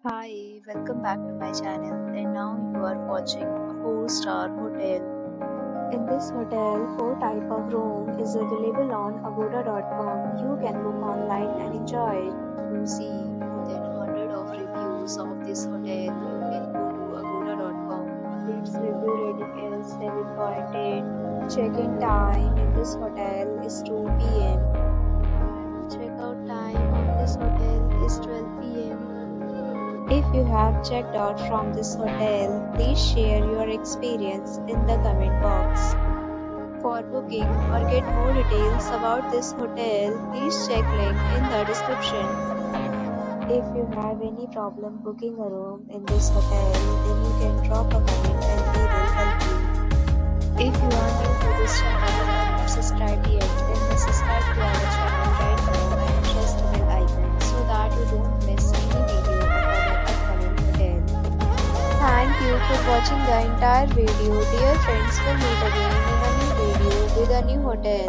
Hi, welcome back to my channel, and now you are watching a 4-star hotel. In this hotel, 4 type of room is available on agoda.com. You can book online and enjoy it. To see more than 100 of reviews of this hotel, you can go to agoda.com. Its review rating is 7.8. Check-in time in this hotel is 2 p.m. Check-out time of this hotel is 12 p.m. If you have checked out from this hotel, please share your experience in the comment box. For booking or get more details about this hotel, please check link in the description. If you have any problem booking a room in this hotel, then you can drop a comment and we will help you. If you are new to this channel and are not subscribed yet, then subscribe to our channel right now and press the bell icon so that you don't miss any video of our upcoming hotel. Thank you for watching the entire video. Dear friends, we'll meet again in a new video with a new hotel.